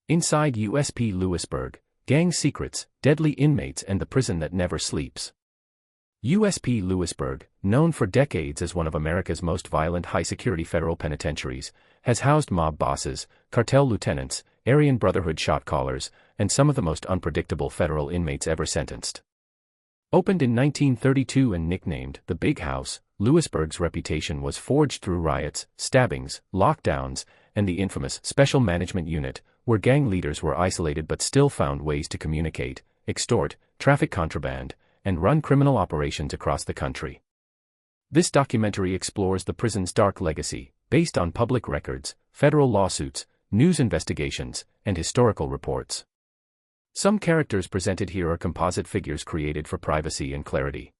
Inside USP Lewisburg, gang secrets, deadly inmates and the prison that never sleeps. USP Lewisburg, known for decades as one of America's most violent high-security federal penitentiaries, has housed mob bosses, cartel lieutenants, Aryan Brotherhood shot callers, and some of the most unpredictable federal inmates ever sentenced. Opened in 1932 and nicknamed the Big House, Lewisburg's reputation was forged through riots, stabbings, lockdowns, and the infamous Special Management Unit, where gang leaders were isolated but still found ways to communicate, extort, traffic contraband, and run criminal operations across the country. This documentary explores the prison's dark legacy, based on public records, federal lawsuits, news investigations, and historical reports. Some characters presented here are composite figures created for privacy and clarity.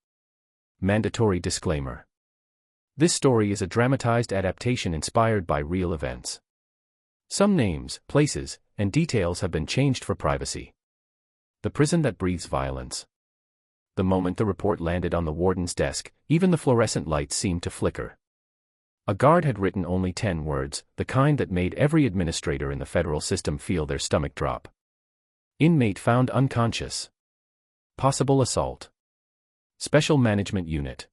Mandatory disclaimer. This story is a dramatized adaptation inspired by real events. Some names, places, and details have been changed for privacy. The prison that breathes violence. The moment the report landed on the warden's desk, even the fluorescent lights seemed to flicker. A guard had written only 10 words, the kind that made every administrator in the federal system feel their stomach drop. Inmate found unconscious. Possible assault. Special Management Unit.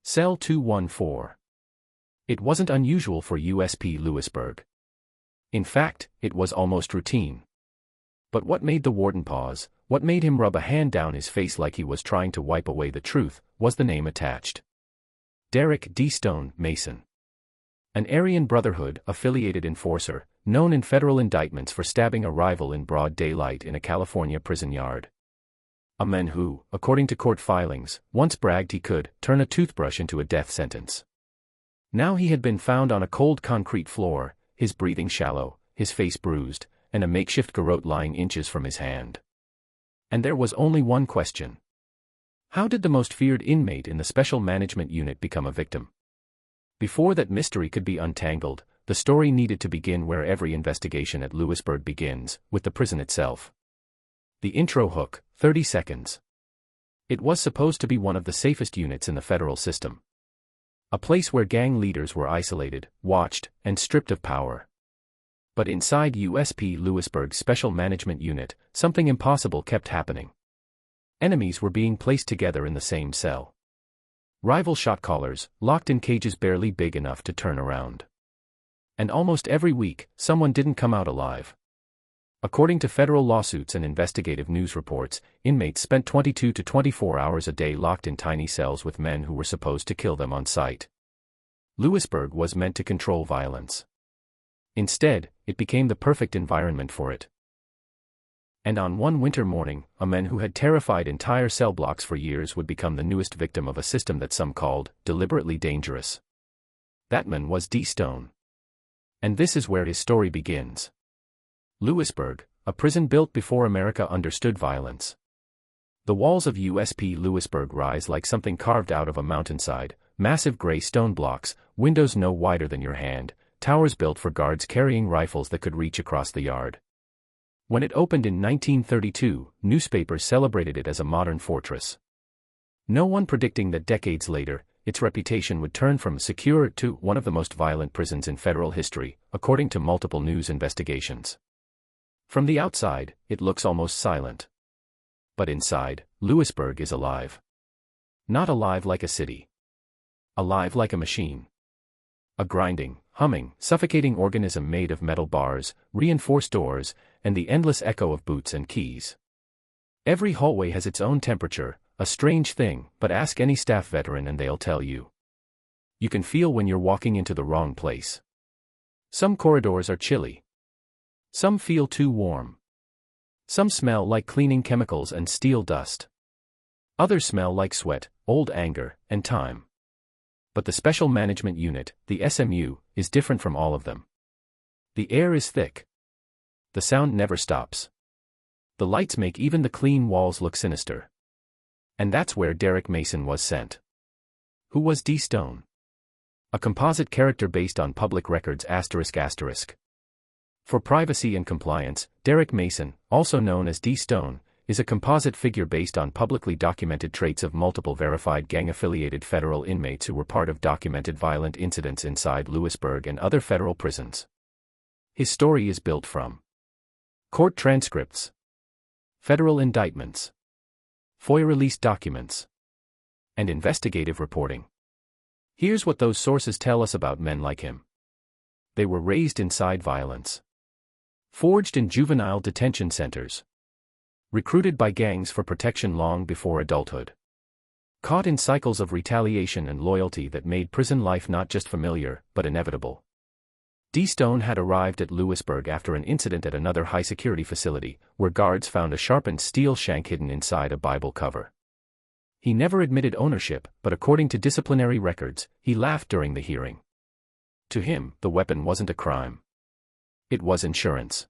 Cell 214. It wasn't unusual for USP Lewisburg. In fact, it was almost routine. But what made the warden pause, what made him rub a hand down his face like he was trying to wipe away the truth, was the name attached. Derek D. Stone, Mason. An Aryan Brotherhood affiliated enforcer, known in federal indictments for stabbing a rival in broad daylight in a California prison yard. A man who, according to court filings, once bragged he could turn a toothbrush into a death sentence. Now he had been found on a cold concrete floor, his breathing shallow, his face bruised, and a makeshift garrote lying inches from his hand. And there was only one question. How did the most feared inmate in the Special Management Unit become a victim? Before that mystery could be untangled, the story needed to begin where every investigation at Lewisburg begins, with the prison itself. The intro hook, 30 seconds. It was supposed to be one of the safest units in the federal system. A place where gang leaders were isolated, watched, and stripped of power. But inside USP Lewisburg's Special Management Unit, something impossible kept happening. Enemies were being placed together in the same cell. Rival shot callers, locked in cages barely big enough to turn around. And almost every week, someone didn't come out alive. According to federal lawsuits and investigative news reports, inmates spent 22 to 24 hours a day locked in tiny cells with men who were supposed to kill them on sight. Lewisburg was meant to control violence. Instead, it became the perfect environment for it. And on one winter morning, a man who had terrified entire cell blocks for years would become the newest victim of a system that some called deliberately dangerous. That man was D. Stone. And this is where his story begins. Lewisburg, a prison built before America understood violence. The walls of USP Lewisburg rise like something carved out of a mountainside, massive gray stone blocks, windows no wider than your hand, towers built for guards carrying rifles that could reach across the yard. When it opened in 1932, newspapers celebrated it as a modern fortress. No one predicting that decades later, its reputation would turn from secure to one of the most violent prisons in federal history, according to multiple news investigations. From the outside, it looks almost silent. But inside, Lewisburg is alive. Not alive like a city. Alive like a machine. A grinding, humming, suffocating organism made of metal bars, reinforced doors, and the endless echo of boots and keys. Every hallway has its own temperature, a strange thing, but ask any staff veteran and they'll tell you. You can feel when you're walking into the wrong place. Some corridors are chilly. Some feel too warm. Some smell like cleaning chemicals and steel dust. Others smell like sweat, old anger, and time. But the Special Management Unit, the SMU, is different from all of them. The air is thick. The sound never stops. The lights make even the clean walls look sinister. And that's where Derek Mason was sent. Who was D. Stone? A composite character based on public records ***. For privacy and compliance, Derek Mason, also known as D. Stone, is a composite figure based on publicly documented traits of multiple verified gang-affiliated federal inmates who were part of documented violent incidents inside Lewisburg and other federal prisons. His story is built from Court transcripts. Federal indictments. FOIA released documents. And investigative reporting. Here's what those sources tell us about men like him. They were raised inside violence. Forged in juvenile detention centers. Recruited by gangs for protection long before adulthood. Caught in cycles of retaliation and loyalty that made prison life not just familiar, but inevitable. D. Stone had arrived at Lewisburg after an incident at another high-security facility, where guards found a sharpened steel shank hidden inside a Bible cover. He never admitted ownership, but according to disciplinary records, he laughed during the hearing. To him, the weapon wasn't a crime. It was insurance.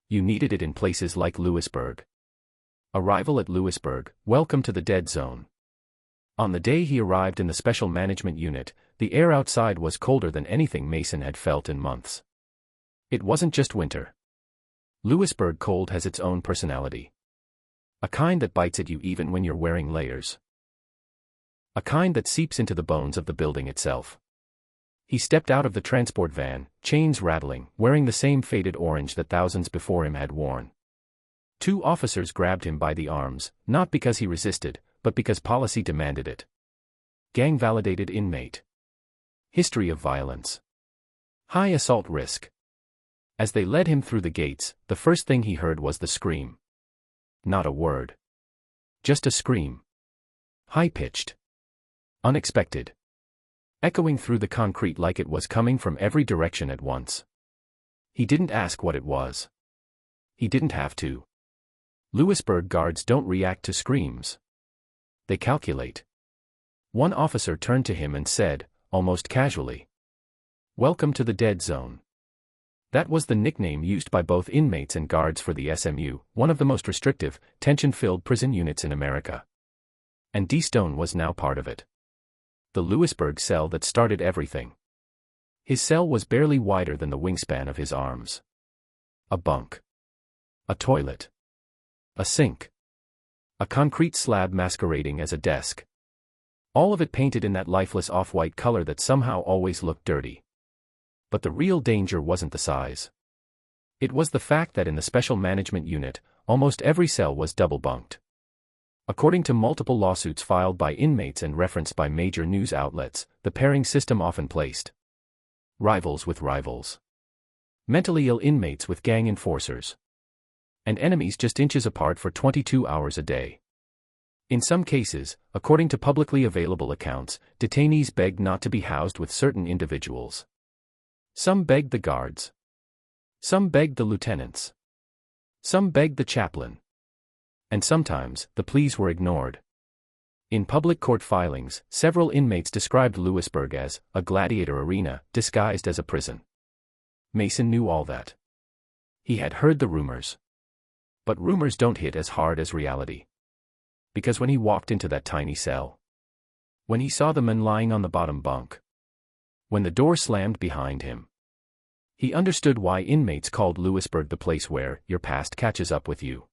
You needed it in places like Lewisburg. Arrival at Lewisburg, welcome to the dead zone. On the day he arrived in the Special Management Unit, the air outside was colder than anything Mason had felt in months. It wasn't just winter. Lewisburg cold has its own personality. A kind that bites at you even when you're wearing layers. A kind that seeps into the bones of the building itself. He stepped out of the transport van, chains rattling, wearing the same faded orange that thousands before him had worn. 2 officers grabbed him by the arms, not because he resisted, but because policy demanded it. Gang-validated inmate. History of violence. High assault risk. As they led him through the gates, the first thing he heard was the scream. Not a word. Just a scream. High-pitched. Unexpected. Echoing through the concrete like it was coming from every direction at once. He didn't ask what it was. He didn't have to. Lewisburg guards don't react to screams. They calculate. One officer turned to him and said, almost casually, "Welcome to the dead zone." That was the nickname used by both inmates and guards for the SMU, one of the most restrictive, tension-filled prison units in America. And D. Stone was now part of it. The Lewisburg cell that started everything. His cell was barely wider than the wingspan of his arms. A bunk. A toilet. A sink. A concrete slab masquerading as a desk. All of it painted in that lifeless off-white color that somehow always looked dirty. But the real danger wasn't the size. It was the fact that in the Special Management Unit, almost every cell was double-bunked. According to multiple lawsuits filed by inmates and referenced by major news outlets, the pairing system often placed rivals with rivals. Mentally ill inmates with gang enforcers. And enemies just inches apart for 22 hours a day. In some cases, according to publicly available accounts, detainees begged not to be housed with certain individuals. Some begged the guards. Some begged the lieutenants. Some begged the chaplain. And sometimes, the pleas were ignored. In public court filings, several inmates described Lewisburg as a gladiator arena disguised as a prison. Mason knew all that. He had heard the rumors. But rumors don't hit as hard as reality. Because when he walked into that tiny cell, when he saw the men lying on the bottom bunk, when the door slammed behind him, he understood why inmates called Lewisburg the place where your past catches up with you.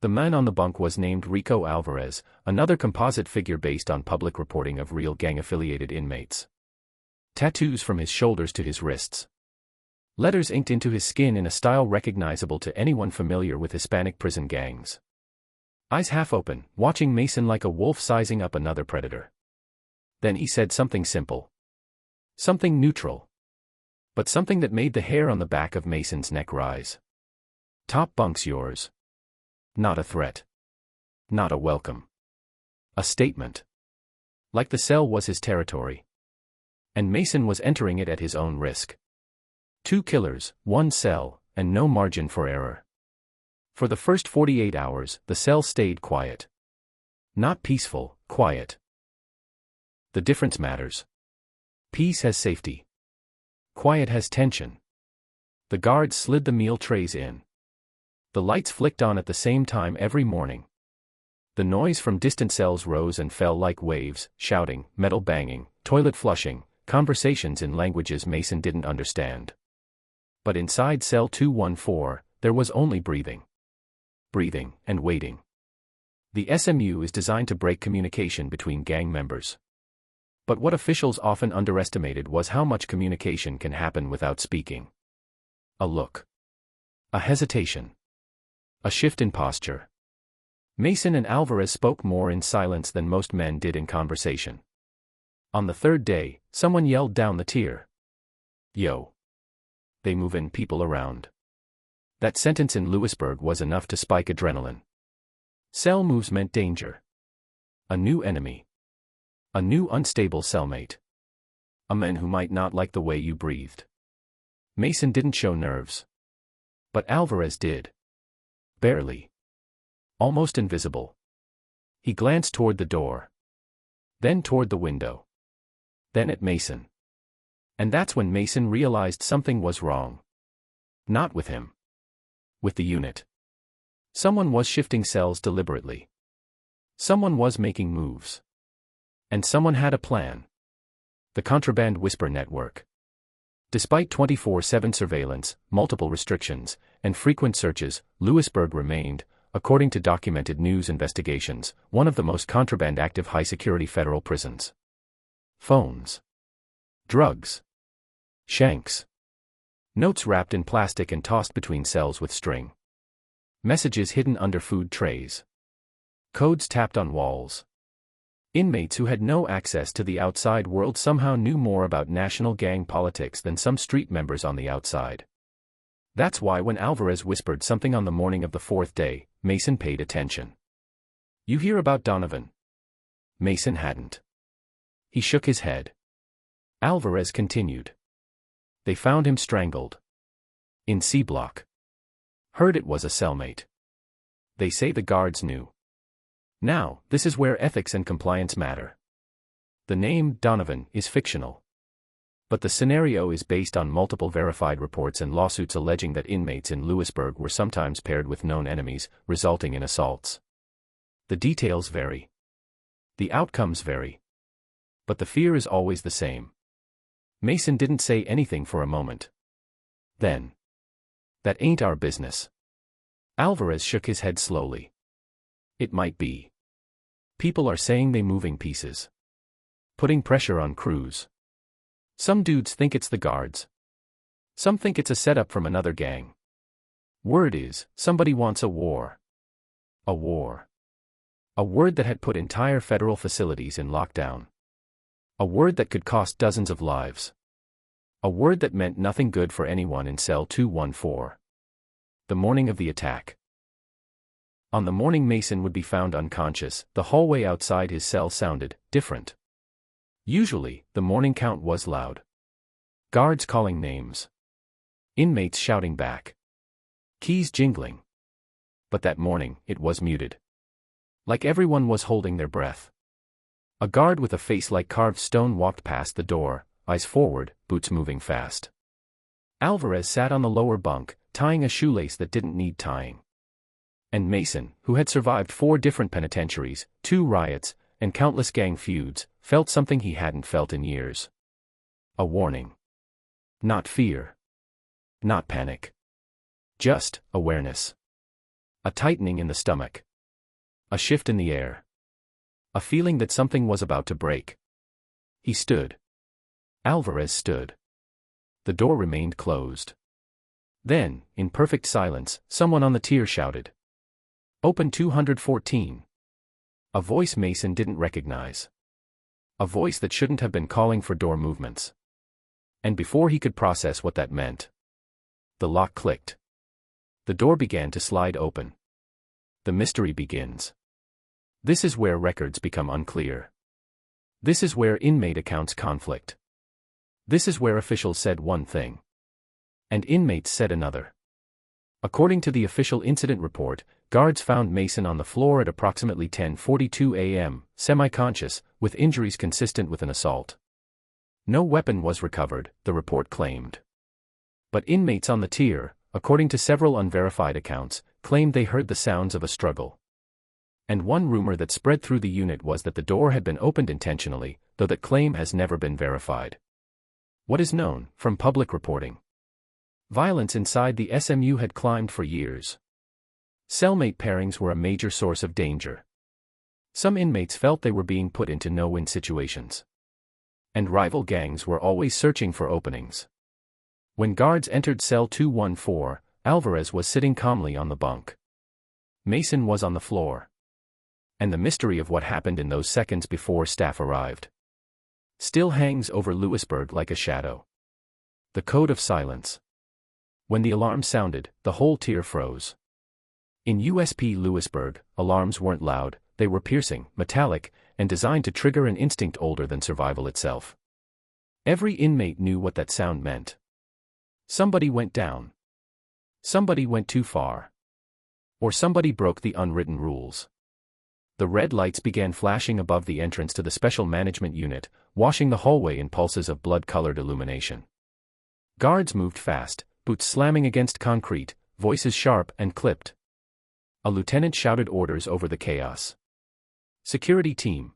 The man on the bunk was named Rico Alvarez, another composite figure based on public reporting of real gang-affiliated inmates. Tattoos from his shoulders to his wrists. Letters inked into his skin in a style recognizable to anyone familiar with Hispanic prison gangs. Eyes half open, watching Mason like a wolf sizing up another predator. Then he said something simple. Something neutral. But something that made the hair on the back of Mason's neck rise. Top bunk's yours. Not a threat. Not a welcome. A statement. Like the cell was his territory. And Mason was entering it at his own risk. 2 killers, 1 cell, and no margin for error. For the first 48 hours, the cell stayed quiet. Not peaceful, quiet. The difference matters. Peace has safety. Quiet has tension. The guards slid the meal trays in. The lights flicked on at the same time every morning. The noise from distant cells rose and fell like waves, shouting, metal banging, toilet flushing, conversations in languages Mason didn't understand. But inside cell 214, there was only breathing. Breathing, and waiting. The SMU is designed to break communication between gang members. But what officials often underestimated was how much communication can happen without speaking. A look. A hesitation. A shift in posture. Mason and Alvarez spoke more in silence than most men did in conversation. On the third day, someone yelled down the tier. "Yo. They movin' people around." That sentence in Lewisburg was enough to spike adrenaline. Cell moves meant danger. A new enemy. A new unstable cellmate. A man who might not like the way you breathed. Mason didn't show nerves. But Alvarez did. Barely. Almost invisible. He glanced toward the door. Then toward the window. Then at Mason. And that's when Mason realized something was wrong. Not with him. With the unit. Someone was shifting cells deliberately. Someone was making moves. And someone had a plan. The Contraband Whisper Network. Despite 24/7 surveillance, multiple restrictions, and frequent searches, Lewisburg remained, according to documented news investigations, one of the most contraband-active high-security federal prisons. Phones. Drugs. Shanks. Notes wrapped in plastic and tossed between cells with string. Messages hidden under food trays. Codes tapped on walls. Inmates who had no access to the outside world somehow knew more about national gang politics than some street members on the outside. That's why when Alvarez whispered something on the morning of the fourth day, Mason paid attention. "You hear about Donovan?" Mason hadn't. He shook his head. Alvarez continued. "They found him strangled. In C Block. Heard it was a cellmate. They say the guards knew." Now, this is where ethics and compliance matter. The name, Donovan, is fictional. But the scenario is based on multiple verified reports and lawsuits alleging that inmates in Lewisburg were sometimes paired with known enemies, resulting in assaults. The details vary. The outcomes vary. But the fear is always the same. Mason didn't say anything for a moment. Then. "That ain't our business." Alvarez shook his head slowly. "It might be. People are saying they moving pieces. Putting pressure on crews. Some dudes think it's the guards. Some think it's a setup from another gang. Word is, somebody wants a war. A war. A word that had put entire federal facilities in lockdown. A word that could cost dozens of lives. A word that meant nothing good for anyone in cell 214. The morning of the attack. On the morning Mason would be found unconscious, the hallway outside his cell sounded different. Usually, the morning count was loud. Guards calling names. Inmates shouting back. Keys jingling. But that morning, it was muted. Like everyone was holding their breath. A guard with a face like carved stone walked past the door, eyes forward, boots moving fast. Alvarez sat on the lower bunk, tying a shoelace that didn't need tying. And Mason, who had survived 4 different penitentiaries, 2 riots, and countless gang feuds, felt something he hadn't felt in years. A warning. Not fear. Not panic. Just awareness. A tightening in the stomach. A shift in the air. A feeling that something was about to break. He stood. Alvarez stood. The door remained closed. Then, in perfect silence, someone on the tier shouted. "Open 214. A voice Mason didn't recognize. A voice that shouldn't have been calling for door movements. And before he could process what that meant, the lock clicked. The door began to slide open. The mystery begins. This is where records become unclear. This is where inmate accounts conflict. This is where officials said one thing. And inmates said another. According to the official incident report, guards found Mason on the floor at approximately 10:42 a.m., semi-conscious, with injuries consistent with an assault. No weapon was recovered, the report claimed. But inmates on the tier, according to several unverified accounts, claimed they heard the sounds of a struggle. And one rumor that spread through the unit was that the door had been opened intentionally, though that claim has never been verified. What is known, from public reporting? Violence inside the SMU had climbed for years. Cellmate pairings were a major source of danger. Some inmates felt they were being put into no-win situations. And rival gangs were always searching for openings. When guards entered cell 214, Alvarez was sitting calmly on the bunk. Mason was on the floor. And the mystery of what happened in those seconds before staff arrived still hangs over Lewisburg like a shadow. The code of silence. When the alarm sounded, the whole tier froze. In USP Lewisburg, alarms weren't loud, they were piercing, metallic, and designed to trigger an instinct older than survival itself. Every inmate knew what that sound meant. Somebody went down. Somebody went too far. Or somebody broke the unwritten rules. The red lights began flashing above the entrance to the special management unit, washing the hallway in pulses of blood-colored illumination. Guards moved fast, boots slamming against concrete, voices sharp and clipped. A lieutenant shouted orders over the chaos. Security team.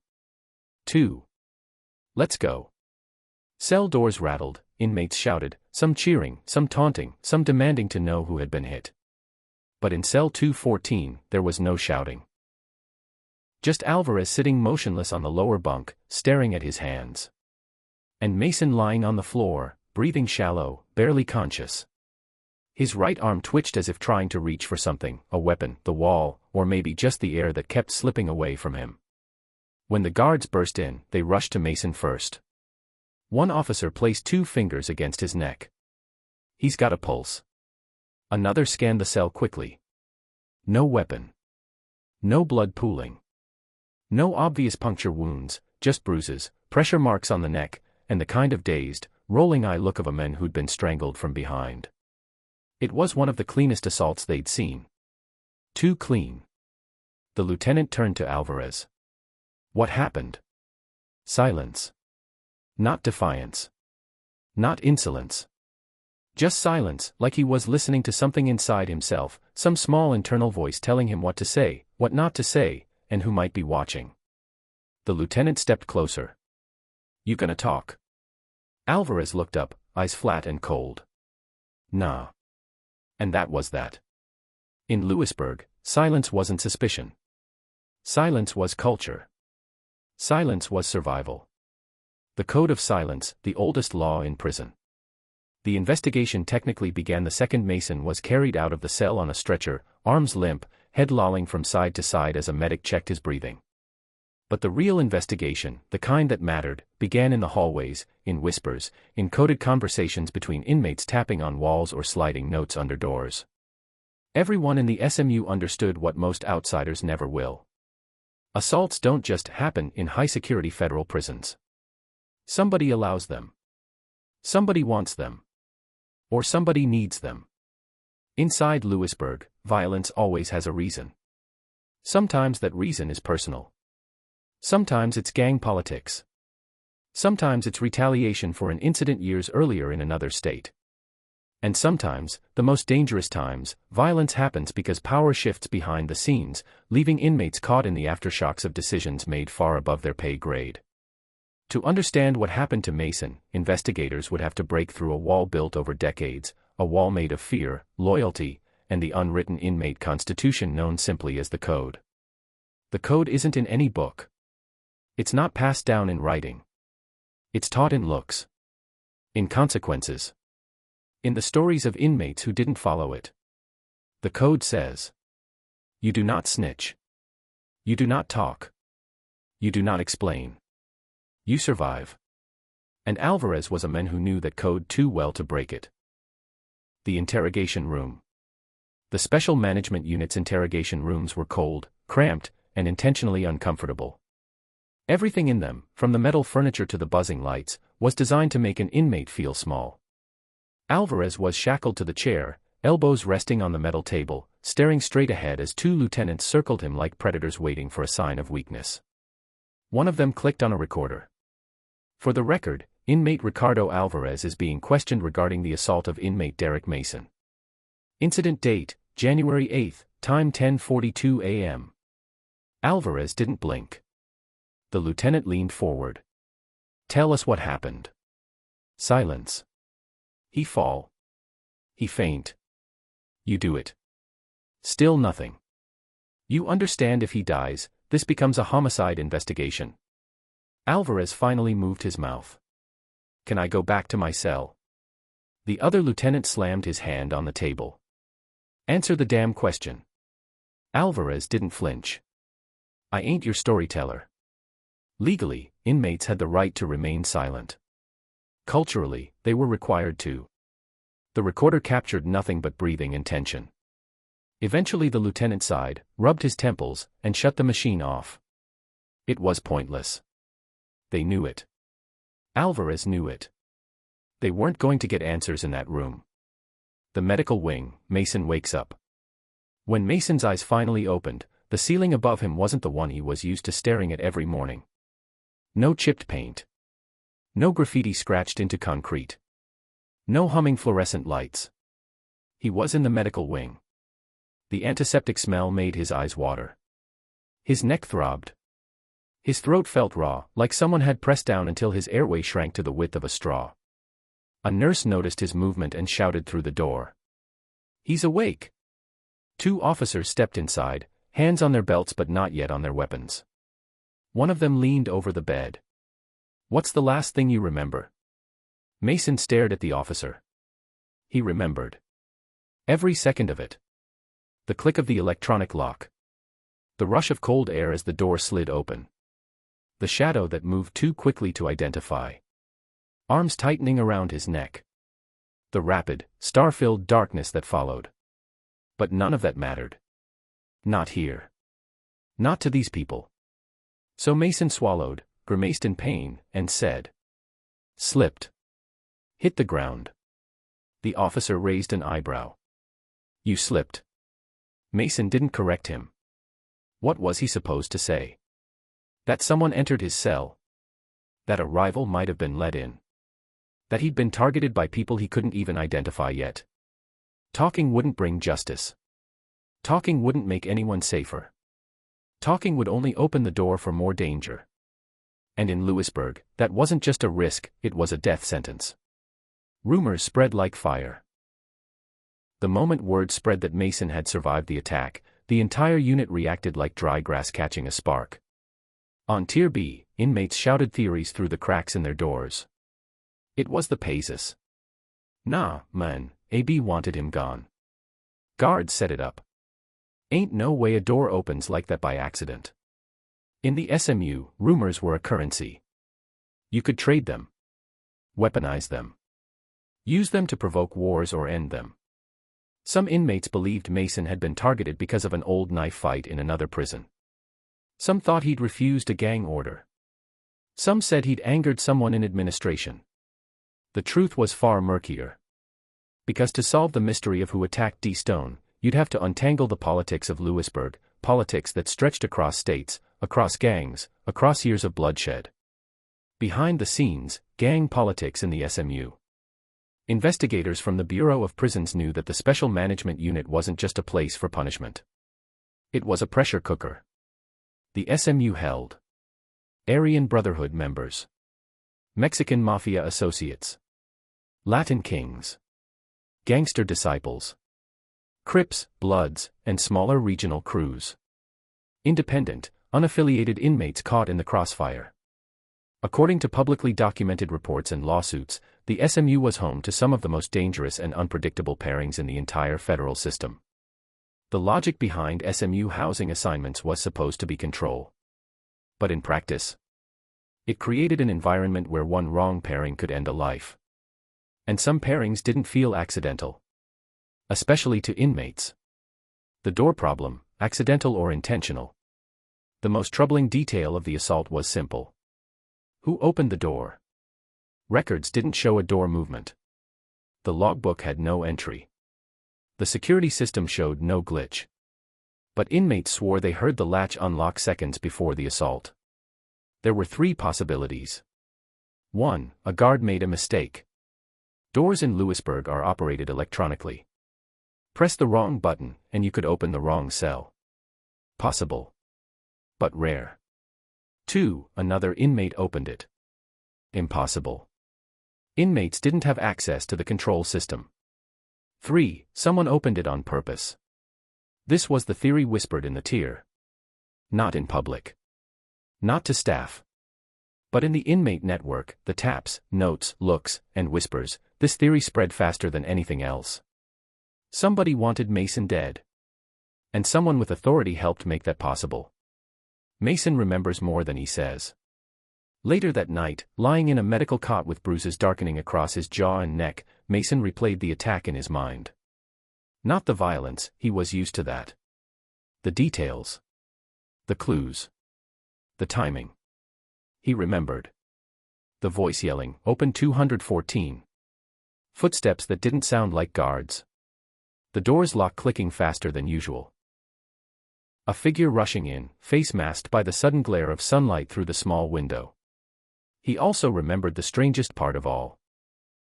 2. Let's go. Cell doors rattled, inmates shouted, some cheering, some taunting, some demanding to know who had been hit. But in cell 214, there was no shouting. Just Alvarez sitting motionless on the lower bunk, staring at his hands. And Mason lying on the floor, breathing shallow, barely conscious. His right arm twitched as if trying to reach for something, a weapon, the wall, or maybe just the air that kept slipping away from him. When the guards burst in, they rushed to Mason first. One officer placed 2 fingers against his neck. He's got a pulse. Another scanned the cell quickly. No weapon. No blood pooling. No obvious puncture wounds, just bruises, pressure marks on the neck, and the kind of dazed, rolling eye look of a man who'd been strangled from behind. It was one of the cleanest assaults they'd seen. Too clean. The lieutenant turned to Alvarez. What happened? Silence. Not defiance. Not insolence. Just silence, like he was listening to something inside himself, some small internal voice telling him what to say, what not to say, and who might be watching. The lieutenant stepped closer. You gonna talk? Alvarez looked up, eyes flat and cold. Nah. And that was that. In Lewisburg, silence wasn't suspicion. Silence was culture. Silence was survival. The code of silence, the oldest law in prison. The investigation technically began the second Mason was carried out of the cell on a stretcher, arms limp, head lolling from side to side as a medic checked his breathing. But the real investigation, the kind that mattered, began in the hallways, in whispers, in coded conversations between inmates tapping on walls or sliding notes under doors. Everyone in the SMU understood what most outsiders never will. Assaults don't just happen in high-security federal prisons. Somebody allows them. Somebody wants them. Or somebody needs them. Inside Lewisburg, violence always has a reason. Sometimes that reason is personal. Sometimes it's gang politics. Sometimes it's retaliation for an incident years earlier in another state. And sometimes, the most dangerous times, violence happens because power shifts behind the scenes, leaving inmates caught in the aftershocks of decisions made far above their pay grade. To understand what happened to Mason, investigators would have to break through a wall built over decades, a wall made of fear, loyalty, and the unwritten inmate constitution known simply as the Code. The Code isn't in any book. It's not passed down in writing. It's taught in looks. In consequences. In the stories of inmates who didn't follow it. The Code says, you do not snitch. You do not talk. You do not explain. You survive. And Alvarez was a man who knew that code too well to break it. The interrogation room. The special management unit's interrogation rooms were cold, cramped, and intentionally uncomfortable. Everything in them, from the metal furniture to the buzzing lights, was designed to make an inmate feel small. Alvarez was shackled to the chair, elbows resting on the metal table, staring straight ahead as 2 lieutenants circled him like predators waiting for a sign of weakness. One of them clicked on a recorder. For the record, inmate Ricardo Alvarez is being questioned regarding the assault of inmate Derek Mason. Incident date, January 8, time 10:42 a.m. Alvarez didn't blink. The lieutenant leaned forward. Tell us what happened. Silence. He fall. He faint. You do it. Still nothing. You understand if he dies, this becomes a homicide investigation. Alvarez finally moved his mouth. Can I go back to my cell? The other lieutenant slammed his hand on the table. Answer the damn question. Alvarez didn't flinch. I ain't your storyteller. Legally, inmates had the right to remain silent. Culturally, they were required to. The recorder captured nothing but breathing and tension. Eventually the lieutenant sighed, rubbed his temples, and shut the machine off. It was pointless. They knew it. Alvarez knew it. They weren't going to get answers in that room. The medical wing. Mason wakes up. When Mason's eyes finally opened, the ceiling above him wasn't the one he was used to staring at every morning. No chipped paint. No graffiti scratched into concrete. No humming fluorescent lights. He was in the medical wing. The antiseptic smell made his eyes water. His neck throbbed. His throat felt raw, like someone had pressed down until his airway shrank to the width of a straw. A nurse noticed his movement and shouted through the door. "He's awake!" 2 officers stepped inside, hands on their belts but not yet on their weapons. One of them leaned over the bed. "What's the last thing you remember?" Mason stared at the officer. He remembered. Every second of it. The click of the electronic lock. The rush of cold air as the door slid open. The shadow that moved too quickly to identify. Arms tightening around his neck. The rapid, star-filled darkness that followed. But none of that mattered. Not here. Not to these people. So Mason swallowed, grimaced in pain, and said. "Slipped. Hit the ground." The officer raised an eyebrow. "You slipped." Mason didn't correct him. What was he supposed to say? That someone entered his cell? That a rival might have been let in? That he'd been targeted by people he couldn't even identify yet? Talking wouldn't bring justice. Talking wouldn't make anyone safer. Talking would only open the door for more danger. And in Lewisburg, that wasn't just a risk, it was a death sentence. Rumors spread like fire. The moment word spread that Mason had survived the attack, the entire unit reacted like dry grass catching a spark. On Tier B, inmates shouted theories through the cracks in their doors. It was the Pazes. "Nah, man, AB wanted him gone. Guards set it up. Ain't no way a door opens like that by accident." In the SMU, rumors were a currency. You could trade them. Weaponize them. Use them to provoke wars or end them. Some inmates believed Mason had been targeted because of an old knife fight in another prison. Some thought he'd refused a gang order. Some said he'd angered someone in administration. The truth was far murkier. Because to solve the mystery of who attacked D. Stone, you'd have to untangle the politics of Lewisburg, politics that stretched across states, across gangs, across years of bloodshed. Behind the scenes, gang politics in the SMU. Investigators from the Bureau of Prisons knew that the Special Management Unit wasn't just a place for punishment. It was a pressure cooker. The SMU held Aryan Brotherhood members, Mexican Mafia associates, Latin kings, gangster disciples, Crips, Bloods, and smaller regional crews. Independent, unaffiliated inmates caught in the crossfire. According to publicly documented reports and lawsuits, the SMU was home to some of the most dangerous and unpredictable pairings in the entire federal system. The logic behind SMU housing assignments was supposed to be control. But in practice, it created an environment where one wrong pairing could end a life. And some pairings didn't feel accidental. Especially to inmates. The door problem, accidental or intentional. The most troubling detail of the assault was simple. Who opened the door? Records didn't show a door movement. The logbook had no entry. The security system showed no glitch. But inmates swore they heard the latch unlock seconds before the assault. There were 3 possibilities. 1. A guard made a mistake. Doors in Lewisburg are operated electronically. Press the wrong button, and you could open the wrong cell. Possible. But rare. 2. Another inmate opened it. Impossible. Inmates didn't have access to the control system. 3. Someone opened it on purpose. This was the theory whispered in the tier. Not in public. Not to staff. But in the inmate network, the taps, notes, looks, and whispers, this theory spread faster than anything else. Somebody wanted Mason dead. And someone with authority helped make that possible. Mason remembers more than he says. Later that night, lying in a medical cot with bruises darkening across his jaw and neck, Mason replayed the attack in his mind. Not the violence, he was used to that. The details. The clues. The timing. He remembered. The voice yelling, "Open 214. Footsteps that didn't sound like guards. The door's lock clicking faster than usual. A figure rushing in, face masked by the sudden glare of sunlight through the small window. He also remembered the strangest part of all.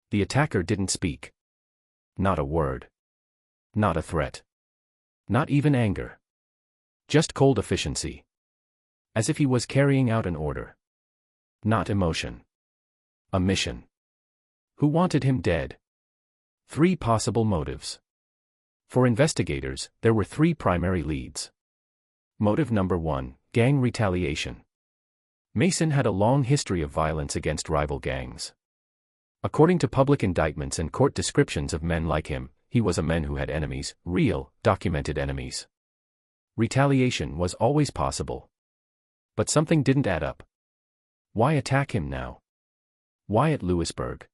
The attacker didn't speak. Not a word. Not a threat. Not even anger. Just cold efficiency. As if he was carrying out an order. Not emotion. A mission. Who wanted him dead? 3 possible motives. For investigators, there were 3 primary leads. Motive number 1, gang retaliation. Mason had a long history of violence against rival gangs. According to public indictments and court descriptions of men like him, he was a man who had enemies, real, documented enemies. Retaliation was always possible. But something didn't add up. Why attack him now? Why at Lewisburg?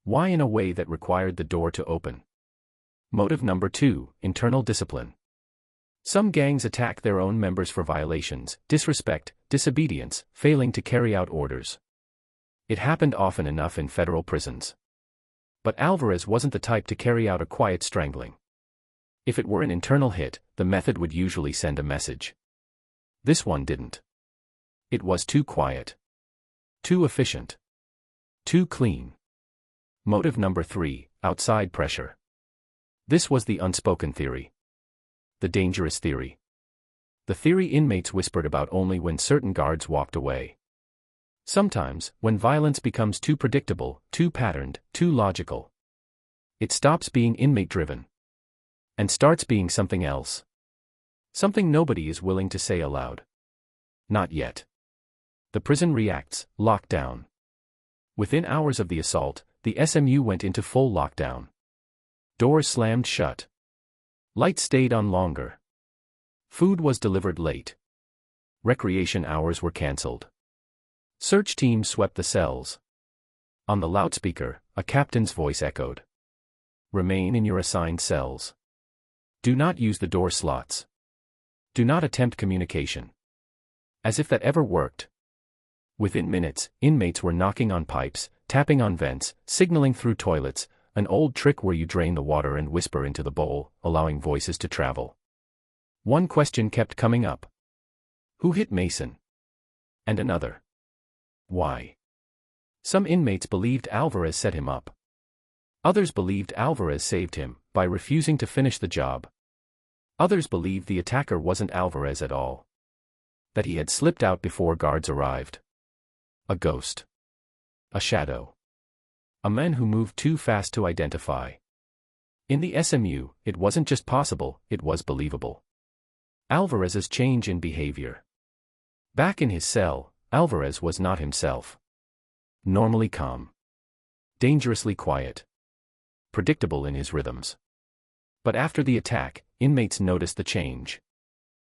Why in a way that required the door to open? Motive number 2, internal discipline. Some gangs attack their own members for violations, disrespect, disobedience, failing to carry out orders. It happened often enough in federal prisons. But Alvarez wasn't the type to carry out a quiet strangling. If it were an internal hit, the method would usually send a message. This one didn't. It was too quiet. Too efficient. Too clean. Motive number 3, outside pressure. This was the unspoken theory. The dangerous theory. The theory inmates whispered about only when certain guards walked away. Sometimes, when violence becomes too predictable, too patterned, too logical. It stops being inmate-driven. And starts being something else. Something nobody is willing to say aloud. Not yet. The prison reacts, lockdown. Within hours of the assault, the SMU went into full lockdown. Doors slammed shut. Lights stayed on longer. Food was delivered late. Recreation hours were cancelled. Search teams swept the cells. On the loudspeaker, a captain's voice echoed. Remain in your assigned cells. Do not use the door slots. Do not attempt communication. As if that ever worked. Within minutes, inmates were knocking on pipes, tapping on vents, signaling through toilets, an old trick where you drain the water and whisper into the bowl, allowing voices to travel. One question kept coming up. Who hit Mason? And another. Why? Some inmates believed Alvarez set him up. Others believed Alvarez saved him, by refusing to finish the job. Others believed the attacker wasn't Alvarez at all. That he had slipped out before guards arrived. A ghost. A shadow. A man who moved too fast to identify. In the SMU, it wasn't just possible, it was believable. Alvarez's change in behavior. Back in his cell, Alvarez was not himself. Normally calm. Dangerously quiet. Predictable in his rhythms. But after the attack, inmates noticed the change.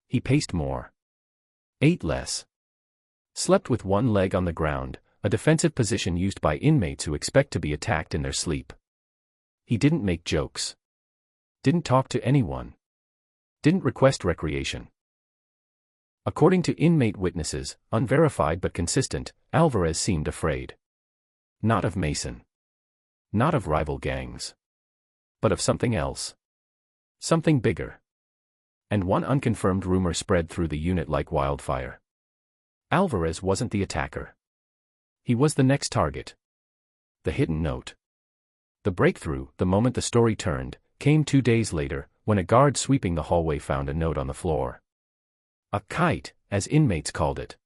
He paced more. Ate less. Slept with one leg on the ground, a defensive position used by inmates who expect to be attacked in their sleep. He didn't make jokes. Didn't talk to anyone. Didn't request recreation. According to inmate witnesses, unverified but consistent, Alvarez seemed afraid. Not of Mason. Not of rival gangs. But of something else. Something bigger. And one unconfirmed rumor spread through the unit like wildfire. Alvarez wasn't the attacker. He was the next target. The hidden note. The breakthrough, the moment the story turned, came 2 days later, when a guard sweeping the hallway found a note on the floor. A kite, as inmates called it.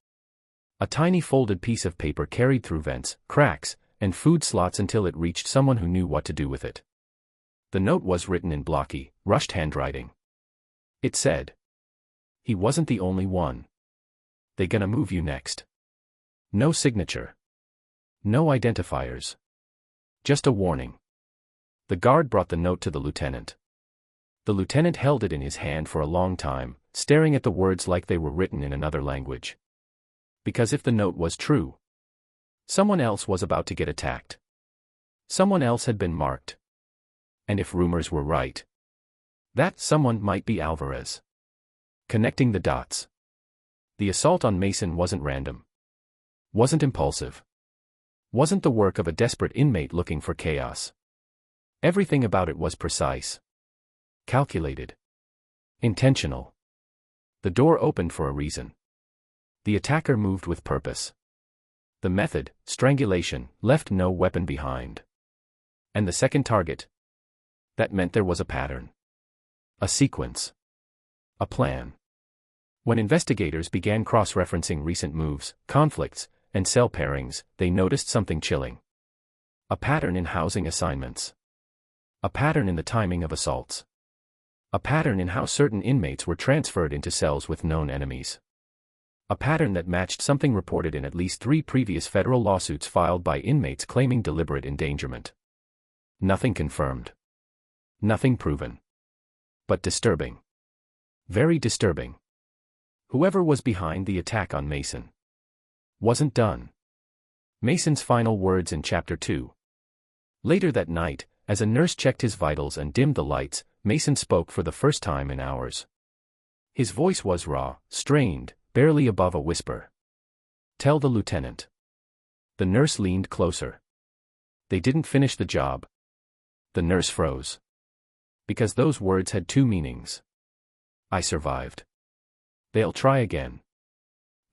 A tiny folded piece of paper carried through vents, cracks, and food slots until it reached someone who knew what to do with it. The note was written in blocky, rushed handwriting. It said, "He wasn't the only one. They gonna move you next." No signature. No identifiers. Just a warning. The guard brought the note to the lieutenant. The lieutenant held it in his hand for a long time, staring at the words like they were written in another language. Because if the note was true, someone else was about to get attacked. Someone else had been marked. And if rumors were right, that someone might be Alvarez. Connecting the dots. The assault on Mason wasn't random. Wasn't impulsive. Wasn't the work of a desperate inmate looking for chaos. Everything about it was precise. Calculated. Intentional. The door opened for a reason. The attacker moved with purpose. The method, strangulation, left no weapon behind. And the second target? That meant there was a pattern. A sequence. A plan. When investigators began cross-referencing recent moves, conflicts, and cell pairings, they noticed something chilling. A pattern in housing assignments. A pattern in the timing of assaults. A pattern in how certain inmates were transferred into cells with known enemies. A pattern that matched something reported in at least 3 previous federal lawsuits filed by inmates claiming deliberate endangerment. Nothing confirmed. Nothing proven. But disturbing. Very disturbing. Whoever was behind the attack on Mason wasn't done. Mason's final words in Chapter 2. Later that night, as a nurse checked his vitals and dimmed the lights, Mason spoke for the first time in hours. His voice was raw, strained, barely above a whisper. "Tell the lieutenant." The nurse leaned closer. "They didn't finish the job." The nurse froze. Because those words had 2 meanings. "I survived. They'll try again."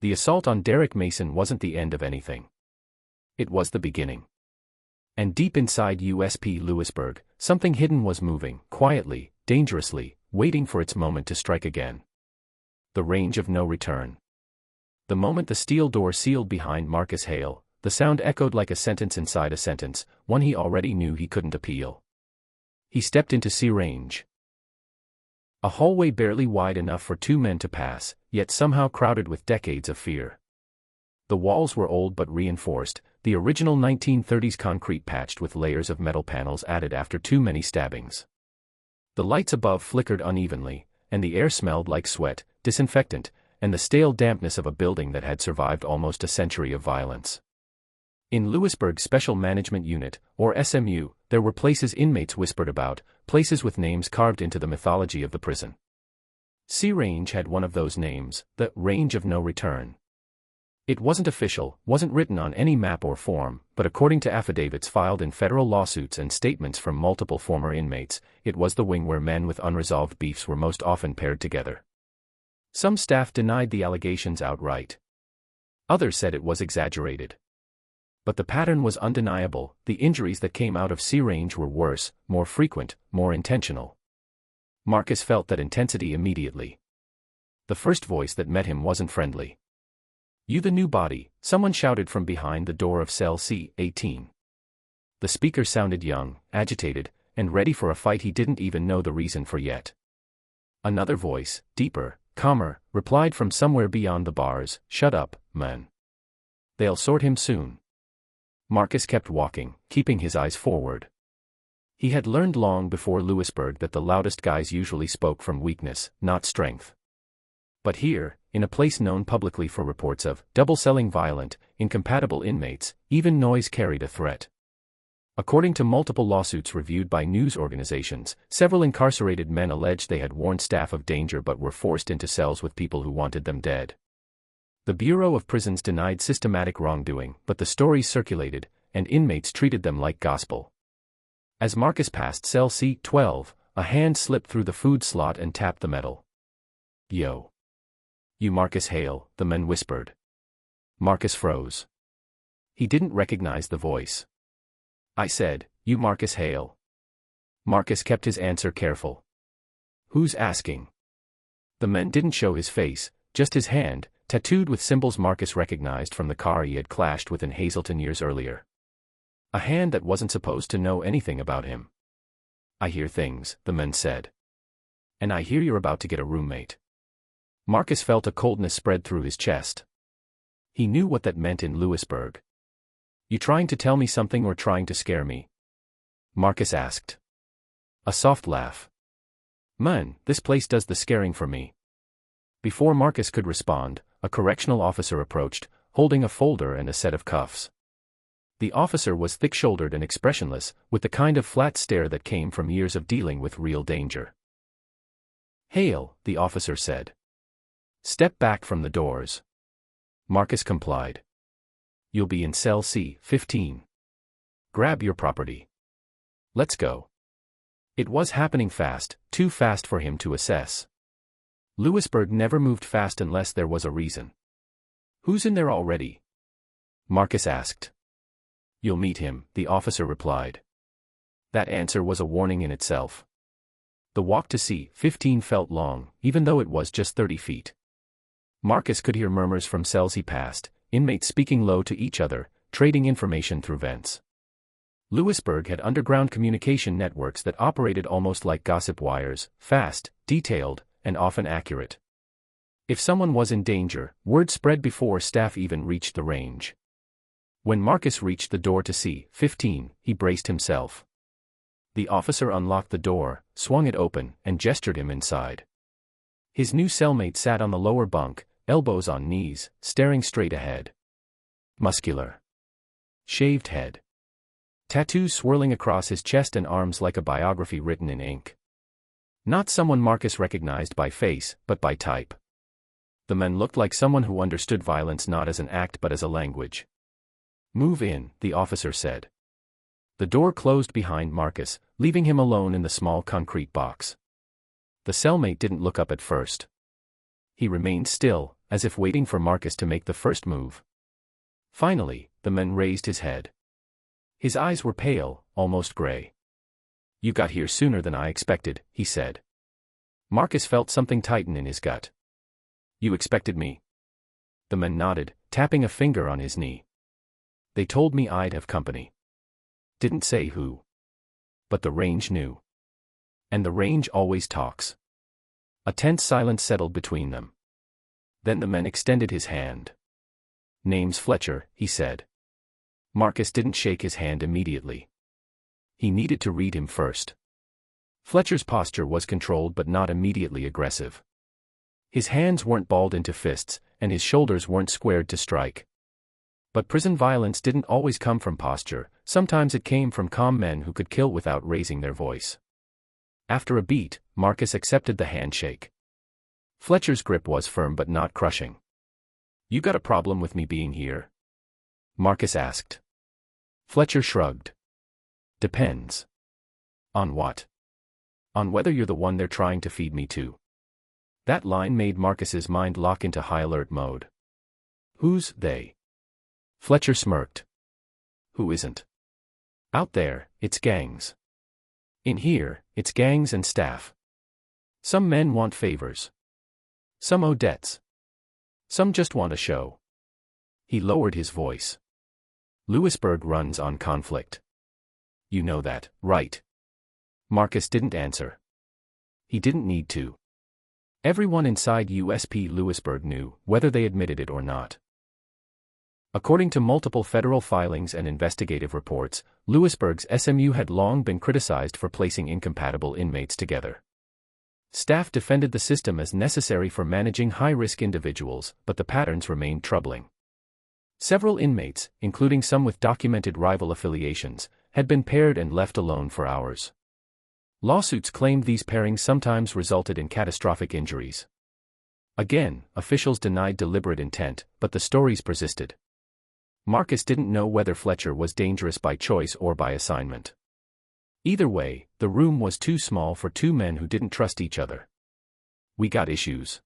The assault on Derek Mason wasn't the end of anything. It was the beginning. And deep inside USP Lewisburg, something hidden was moving, quietly, dangerously, waiting for its moment to strike again. The range of no return. The moment the steel door sealed behind Marcus Hale, the sound echoed like a sentence inside a sentence, one he already knew he couldn't appeal. He stepped into C range. A hallway barely wide enough for 2 men to pass, yet somehow crowded with decades of fear. The walls were old but reinforced, the original 1930s concrete patched with layers of metal panels added after too many stabbings. The lights above flickered unevenly, and the air smelled like sweat, disinfectant, and the stale dampness of a building that had survived almost a century of violence. In Lewisburg's Special Management Unit, or SMU, there were places inmates whispered about, places with names carved into the mythology of the prison. C Range had one of those names, the Range of No Return. It wasn't official, wasn't written on any map or form, but according to affidavits filed in federal lawsuits and statements from multiple former inmates, it was the wing where men with unresolved beefs were most often paired together. Some staff denied the allegations outright. Others said it was exaggerated. But the pattern was undeniable. The injuries that came out of C Range were worse, more frequent, more intentional. Marcus felt that intensity immediately. The first voice that met him wasn't friendly. "You the new body," someone shouted from behind the door of cell C-18. The speaker sounded young, agitated, and ready for a fight he didn't even know the reason for yet. Another voice, deeper, calmer, replied from somewhere beyond the bars, "Shut up, man. They'll sort him soon." Marcus kept walking, keeping his eyes forward. He had learned long before Lewisburg that the loudest guys usually spoke from weakness, not strength. But here, in a place known publicly for reports of double-selling violent, incompatible inmates, even noise carried a threat. According to multiple lawsuits reviewed by news organizations, several incarcerated men alleged they had warned staff of danger but were forced into cells with people who wanted them dead. The Bureau of Prisons denied systematic wrongdoing, but the stories circulated, and inmates treated them like gospel. As Marcus passed cell C-12, a hand slipped through the food slot and tapped the metal. "Yo. You Marcus Hale," the man whispered. Marcus froze. He didn't recognize the voice. "I said, you Marcus Hale." Marcus kept his answer careful. "Who's asking?" The man didn't show his face, just his hand, tattooed with symbols Marcus recognized from the car he had clashed with in Hazleton years earlier. A hand that wasn't supposed to know anything about him. "I hear things," the man said. "And I hear you're about to get a roommate." Marcus felt a coldness spread through his chest. He knew what that meant in Lewisburg. "You trying to tell me something or trying to scare me?" Marcus asked. A soft laugh. Man, this place does the scaring for me. Before Marcus could respond, a correctional officer approached, holding a folder and a set of cuffs. The officer was thick-shouldered and expressionless, with the kind of flat stare that came from years of dealing with real danger. "Hail," the officer said. "Step back from the doors." Marcus complied. "You'll be in cell C-15. Grab your property. Let's go." It was happening fast, too fast for him to assess. Lewisburg never moved fast unless there was a reason. "Who's in there already?" Marcus asked. "You'll meet him," the officer replied. That answer was a warning in itself. The walk to C-15 felt long, even though it was just 30 feet. Marcus could hear murmurs from cells he passed, inmates speaking low to each other, trading information through vents. Lewisburg had underground communication networks that operated almost like gossip wires, fast, detailed, and often accurate. If someone was in danger, word spread before staff even reached the range. When Marcus reached the door to C-15, he braced himself. The officer unlocked the door, swung it open, and gestured him inside. His new cellmate sat on the lower bunk, elbows on knees, staring straight ahead. Muscular. Shaved head. Tattoos swirling across his chest and arms like a biography written in ink. Not someone Marcus recognized by face, but by type. The man looked like someone who understood violence not as an act but as a language. "Move in," the officer said. The door closed behind Marcus, leaving him alone in the small concrete box. The cellmate didn't look up at first. He remained still, as if waiting for Marcus to make the first move. Finally, the man raised his head. His eyes were pale, almost gray. "You got here sooner than I expected," he said. Marcus felt something tighten in his gut. "You expected me?" The man nodded, tapping a finger on his knee. "They told me I'd have company. Didn't say who. But the range knew. And the range always talks." A tense silence settled between them. Then the man extended his hand. "Name's Fletcher," he said. Marcus didn't shake his hand immediately. He needed to read him first. Fletcher's posture was controlled but not immediately aggressive. His hands weren't balled into fists, and his shoulders weren't squared to strike. But prison violence didn't always come from posture, sometimes it came from calm men who could kill without raising their voice. After a beat, Marcus accepted the handshake. Fletcher's grip was firm but not crushing. "You got a problem with me being here?" Marcus asked. Fletcher shrugged. "Depends. On what?" "On whether you're the one they're trying to feed me to." That line made Marcus's mind lock into high alert mode. "Who's they?" Fletcher smirked. "Who isn't? Out there, it's gangs. In here, it's gangs and staff. Some men want favors. Some owe debts. Some just want a show." He lowered his voice. "Lewisburg runs on conflict. You know that, right?" Marcus didn't answer. He didn't need to. Everyone inside USP Lewisburg knew, whether they admitted it or not. According to multiple federal filings and investigative reports, Lewisburg's SMU had long been criticized for placing incompatible inmates together. Staff defended the system as necessary for managing high-risk individuals, but the patterns remained troubling. Several inmates, including some with documented rival affiliations, had been paired and left alone for hours. Lawsuits claimed these pairings sometimes resulted in catastrophic injuries. Again, officials denied deliberate intent, but the stories persisted. Marcus didn't know whether Fletcher was dangerous by choice or by assignment. Either way, the room was too small for two men who didn't trust each other. "We got issues?"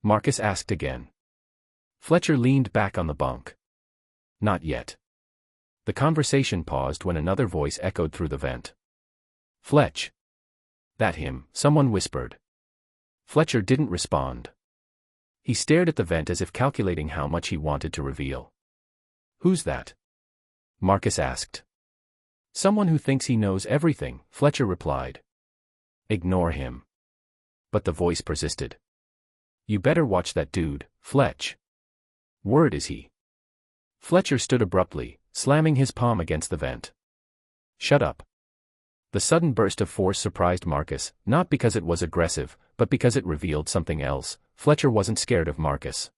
Marcus asked again. Fletcher leaned back on the bunk. "Not yet." The conversation paused when another voice echoed through the vent. "Fletch." "That him," someone whispered. Fletcher didn't respond. He stared at the vent as if calculating how much he wanted to reveal. "Who's that?" Marcus asked. "Someone who thinks he knows everything," Fletcher replied. "Ignore him." But the voice persisted. "You better watch that dude, Fletch." "Word is he?" Fletcher stood abruptly, slamming his palm against the vent. "Shut up." The sudden burst of force surprised Marcus, not because it was aggressive, but because it revealed something else. Fletcher wasn't scared of Marcus.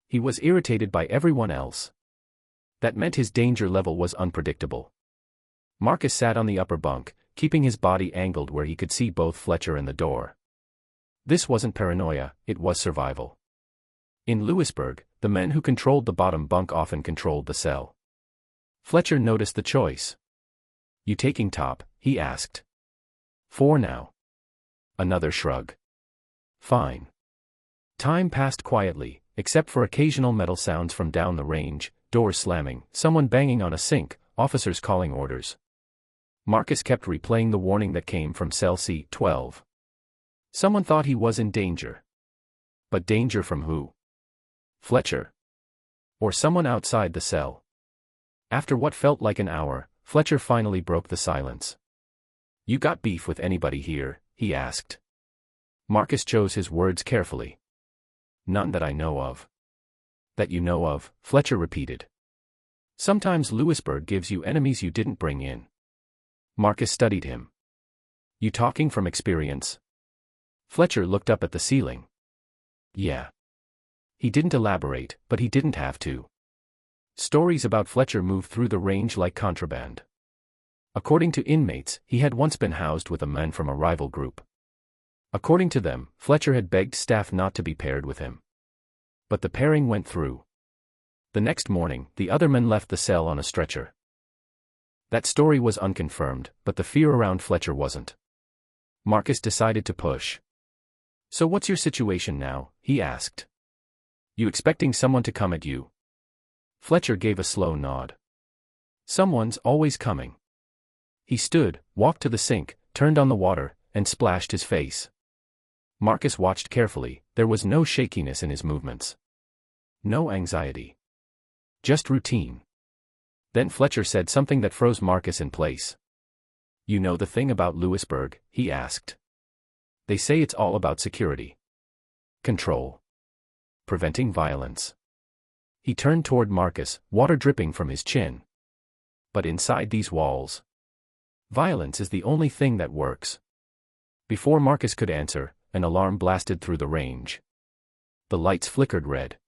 He was irritated by everyone else. That meant his danger level was unpredictable. Marcus sat on the upper bunk, keeping his body angled where he could see both Fletcher and the door. This wasn't paranoia, it was survival. In Lewisburg, the men who controlled the bottom bunk often controlled the cell. Fletcher noticed the choice. "You taking top?" he asked. "For now." Another shrug. "Fine." Time passed quietly, except for occasional metal sounds from down the range, doors slamming, someone banging on a sink, officers calling orders. Marcus kept replaying the warning that came from cell C-12. Someone thought he was in danger. But danger from who? Fletcher? Or someone outside the cell? After what felt like an hour, Fletcher finally broke the silence. "You got beef with anybody here?" he asked. Marcus chose his words carefully. "None that I know of." "That you know of," Fletcher repeated. "Sometimes Lewisburg gives you enemies you didn't bring in." Marcus studied him. "You talking from experience?" Fletcher looked up at the ceiling. "Yeah." He didn't elaborate, but he didn't have to. Stories about Fletcher moved through the range like contraband. According to inmates, he had once been housed with a man from a rival group. According to them, Fletcher had begged staff not to be paired with him. But the pairing went through. The next morning, the other men left the cell on a stretcher. That story was unconfirmed, but the fear around Fletcher wasn't. Marcus decided to push. "So what's your situation now?" he asked. "You expecting someone to come at you?" Fletcher gave a slow nod. "Someone's always coming." He stood, walked to the sink, turned on the water, and splashed his face. Marcus watched carefully. There was no shakiness in his movements. No anxiety. Just routine. Then Fletcher said something that froze Marcus in place. "You know the thing about Lewisburg?" he asked. "They say it's all about security. Control. Preventing violence." He turned toward Marcus, water dripping from his chin. "But inside these walls, violence is the only thing that works." Before Marcus could answer, an alarm blasted through the range. The lights flickered red.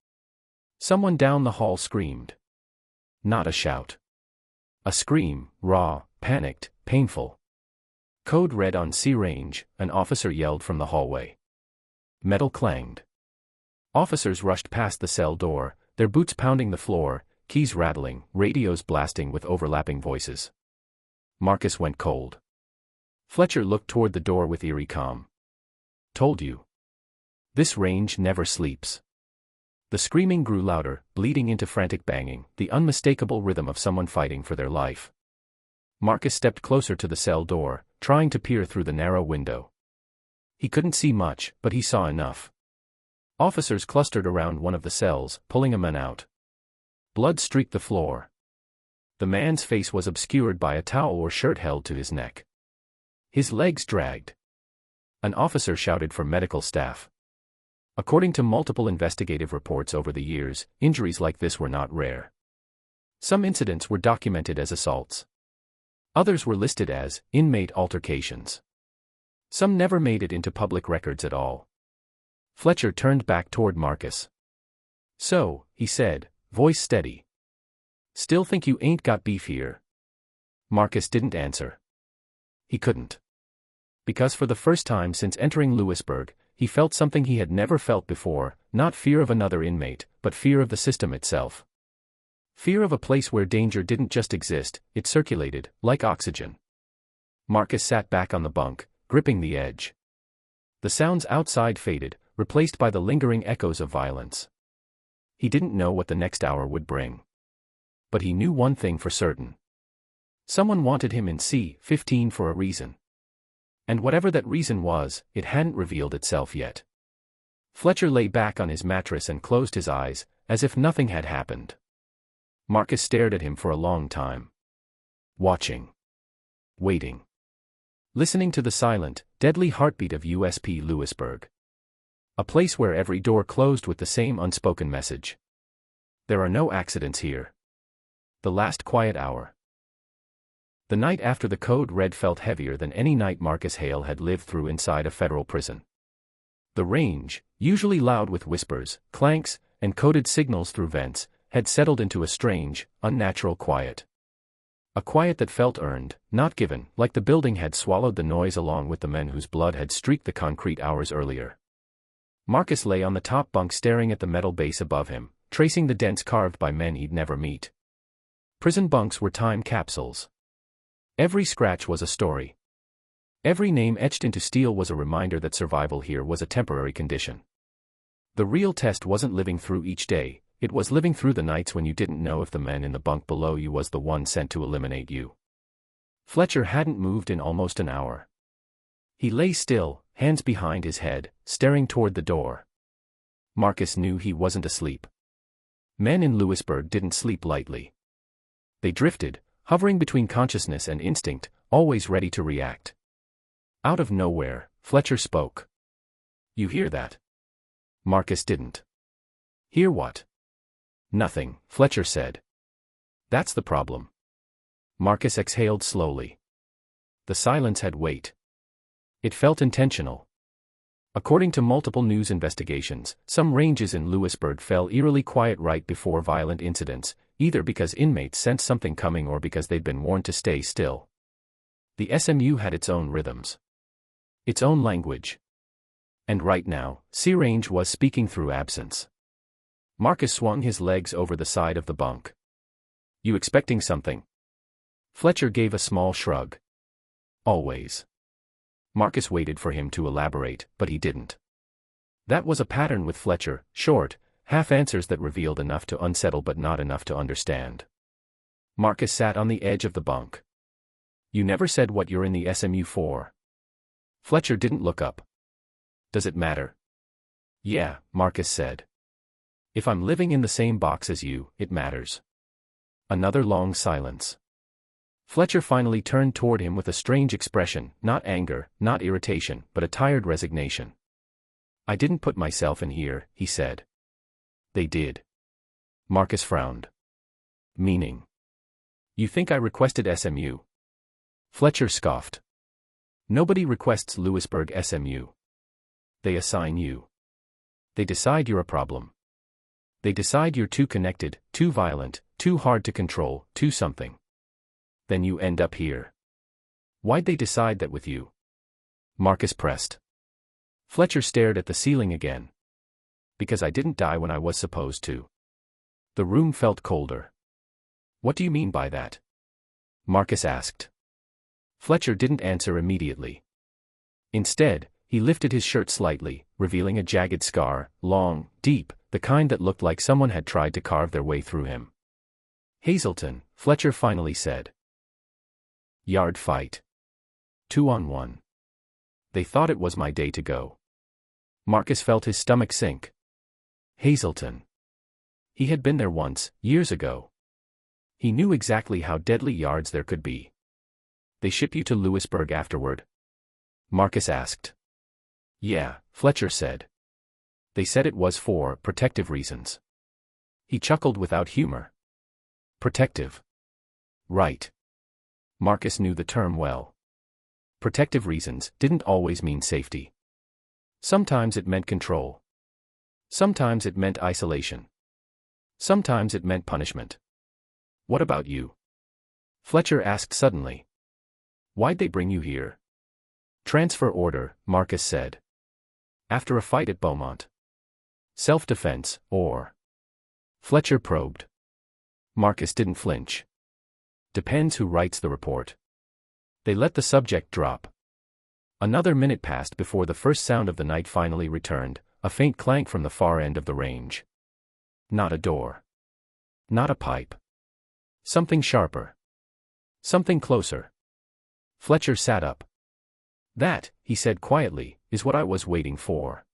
Someone down the hall screamed. Not a shout. A scream, raw, panicked, painful. Code red on C range, an officer yelled from the hallway. Metal clanged. Officers rushed past the cell door, their boots pounding the floor, keys rattling, radios blasting with overlapping voices. Marcus went cold. Fletcher looked toward the door with eerie calm. "Told you. This range never sleeps." The screaming grew louder, bleeding into frantic banging, the unmistakable rhythm of someone fighting for their life. Marcus stepped closer to the cell door, trying to peer through the narrow window. He couldn't see much, but he saw enough. Officers clustered around one of the cells, pulling a man out. Blood streaked the floor. The man's face was obscured by a towel or shirt held to his neck. His legs dragged. An officer shouted for medical staff. According to multiple investigative reports over the years, injuries like this were not rare. Some incidents were documented as assaults. Others were listed as inmate altercations. Some never made it into public records at all. Fletcher turned back toward Marcus. "So," he said, voice steady. "Still think you ain't got beef here?" Marcus didn't answer. He couldn't. Because for the first time since entering Lewisburg, he felt something he had never felt before, not fear of another inmate, but fear of the system itself. Fear of a place where danger didn't just exist, it circulated, like oxygen. Marcus sat back on the bunk, gripping the edge. The sounds outside faded, replaced by the lingering echoes of violence. He didn't know what the next hour would bring. But he knew one thing for certain. Someone wanted him in C-15 for a reason. And whatever that reason was, it hadn't revealed itself yet. Fletcher lay back on his mattress and closed his eyes, as if nothing had happened. Marcus stared at him for a long time. Watching. Waiting. Listening to the silent, deadly heartbeat of USP Lewisburg. A place where every door closed with the same unspoken message. There are no accidents here. The last quiet hour. The night after the code red felt heavier than any night Marcus Hale had lived through inside a federal prison. The range, usually loud with whispers, clanks, and coded signals through vents, had settled into a strange, unnatural quiet. A quiet that felt earned, not given, like the building had swallowed the noise along with the men whose blood had streaked the concrete hours earlier. Marcus lay on the top bunk staring at the metal base above him, tracing the dents carved by men he'd never meet. Prison bunks were time capsules. Every scratch was a story. Every name etched into steel was a reminder that survival here was a temporary condition. The real test wasn't living through each day, it was living through the nights when you didn't know if the man in the bunk below you was the one sent to eliminate you. Fletcher hadn't moved in almost an hour. He lay still, hands behind his head, staring toward the door. Marcus knew he wasn't asleep. Men in Lewisburg didn't sleep lightly. They drifted, hovering between consciousness and instinct, always ready to react. Out of nowhere, Fletcher spoke. "You hear that?" Marcus didn't. "Hear what?" "Nothing," Fletcher said. "That's the problem." Marcus exhaled slowly. The silence had weight. It felt intentional. According to multiple news investigations, some ranges in Lewisburg fell eerily quiet right before violent incidents, either because inmates sensed something coming or because they'd been warned to stay still. The SMU had its own rhythms. Its own language. And right now, C Range was speaking through absence. Marcus swung his legs over the side of the bunk. "You expecting something?" Fletcher gave a small shrug. "Always." Marcus waited for him to elaborate, but he didn't. That was a pattern with Fletcher, short, half-answers that revealed enough to unsettle but not enough to understand. Marcus sat on the edge of the bunk. "You never said what you're in the SMU for." Fletcher didn't look up. "Does it matter?" "Yeah," Marcus said. "If I'm living in the same box as you, it matters." Another long silence. Fletcher finally turned toward him with a strange expression, not anger, not irritation, but a tired resignation. "I didn't put myself in here," he said. "They did." Marcus frowned. "Meaning?" "You think I requested SMU?" Fletcher scoffed. "Nobody requests Lewisburg SMU. They assign you. They decide you're a problem. They decide you're too connected, too violent, too hard to control, too something. Then you end up here. Why'd they decide that with you?" Marcus pressed. Fletcher stared at the ceiling again. "Because I didn't die when I was supposed to." The room felt colder. "What do you mean by that?" Marcus asked. Fletcher didn't answer immediately. Instead, he lifted his shirt slightly, revealing a jagged scar, long, deep, the kind that looked like someone had tried to carve their way through him. "Hazelton," Fletcher finally said. "Yard fight. 2-on-1. They thought it was my day to go." Marcus felt his stomach sink. Hazelton. He had been there once, years ago. He knew exactly how deadly yards there could be. "They ship you to Lewisburg afterward?" Marcus asked. "Yeah," Fletcher said. "They said it was for protective reasons." He chuckled without humor. "Protective. Right." Marcus knew the term well. Protective reasons didn't always mean safety. Sometimes it meant control. Sometimes it meant isolation. Sometimes it meant punishment. "What about you?" Fletcher asked suddenly. "Why'd they bring you here?" "Transfer order," Marcus said. "After a fight at Beaumont. Self-defense, or?" Fletcher probed. Marcus didn't flinch. "Depends who writes the report." They let the subject drop. Another minute passed before the first sound of the night finally returned, a faint clank from the far end of the range. Not a door. Not a pipe. Something sharper. Something closer. Fletcher sat up. "That," he said quietly, "is what I was waiting for."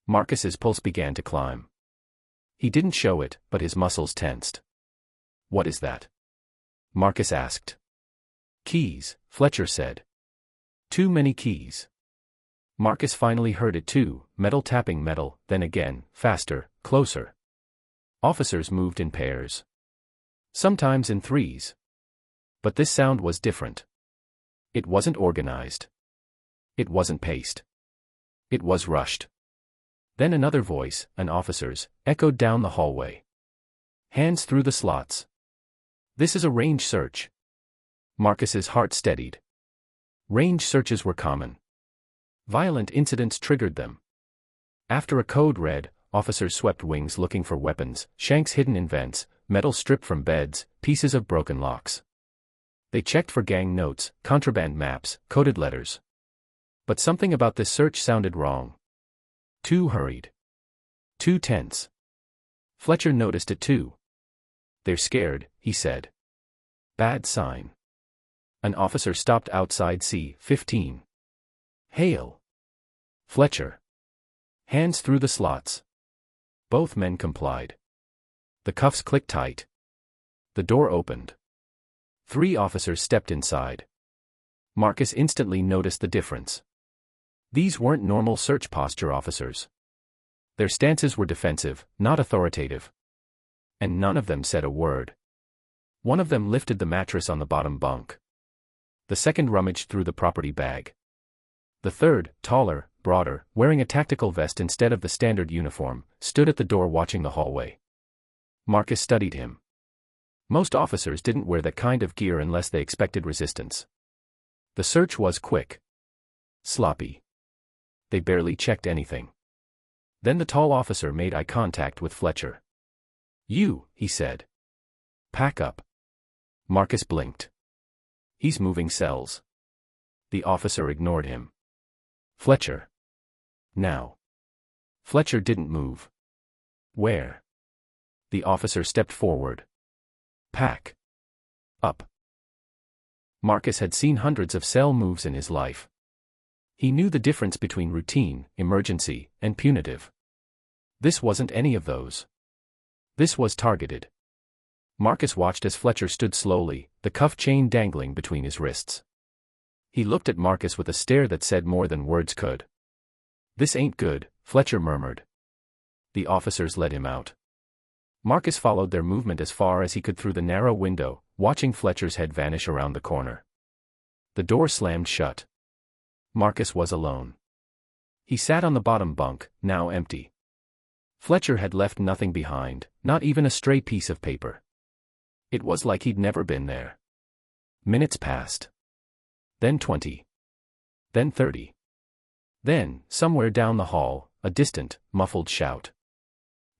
Marcus's pulse began to climb. He didn't show it, but his muscles tensed. "What is that?" Marcus asked. "Keys," Fletcher said. "Too many keys." Marcus finally heard it too, metal tapping metal, then again, faster, closer. Officers moved in pairs. Sometimes in threes. But this sound was different. It wasn't organized. It wasn't paced. It was rushed. Then another voice, an officer's, echoed down the hallway. Hands through the slots. This is a range search. Marcus's heart steadied. Range searches were common. Violent incidents triggered them. After a code red, officers swept wings looking for weapons, shanks hidden in vents, metal stripped from beds, pieces of broken locks. They checked for gang notes, contraband maps, coded letters. But something about this search sounded wrong. Too hurried. Too tense. Fletcher noticed it too. "They're scared," he said. Bad sign. An officer stopped outside C-15. "Hail." "Fletcher." Hands through the slots. Both men complied. The cuffs clicked tight. The door opened. 3 officers stepped inside. Marcus instantly noticed the difference. These weren't normal search posture officers. Their stances were defensive, not authoritative. And none of them said a word. One of them lifted the mattress on the bottom bunk. The second rummaged through the property bag. The third, taller, broader, wearing a tactical vest instead of the standard uniform, stood at the door watching the hallway. Marcus studied him. Most officers didn't wear that kind of gear unless they expected resistance. The search was quick. Sloppy. They barely checked anything. Then the tall officer made eye contact with Fletcher. "You," he said. "Pack up." Marcus blinked. "He's moving cells." The officer ignored him. "Fletcher." "Now." Fletcher didn't move. "Where?" The officer stepped forward. "Pack up." Marcus had seen hundreds of cell moves in his life. He knew the difference between routine, emergency, and punitive. This wasn't any of those. This was targeted. Marcus watched as Fletcher stood slowly, the cuff chain dangling between his wrists. He looked at Marcus with a stare that said more than words could. "This ain't good," Fletcher murmured. The officers led him out. Marcus followed their movement as far as he could through the narrow window, watching Fletcher's head vanish around the corner. The door slammed shut. Marcus was alone. He sat on the bottom bunk, now empty. Fletcher had left nothing behind, not even a stray piece of paper. It was like he'd never been there. Minutes passed. Then 20. Then 30. Then, somewhere down the hall, a distant, muffled shout.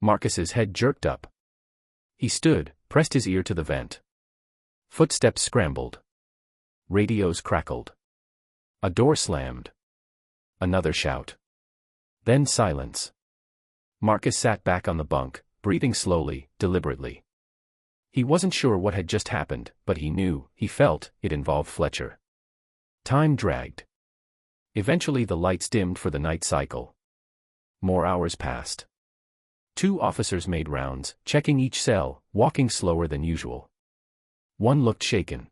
Marcus's head jerked up. He stood, pressed his ear to the vent. Footsteps scrambled. Radios crackled. A door slammed. Another shout. Then silence. Marcus sat back on the bunk, breathing slowly, deliberately. He wasn't sure what had just happened, but he knew, he felt, it involved Fletcher. Time dragged. Eventually the lights dimmed for the night cycle. More hours passed. 2 officers made rounds, checking each cell, walking slower than usual. One looked shaken.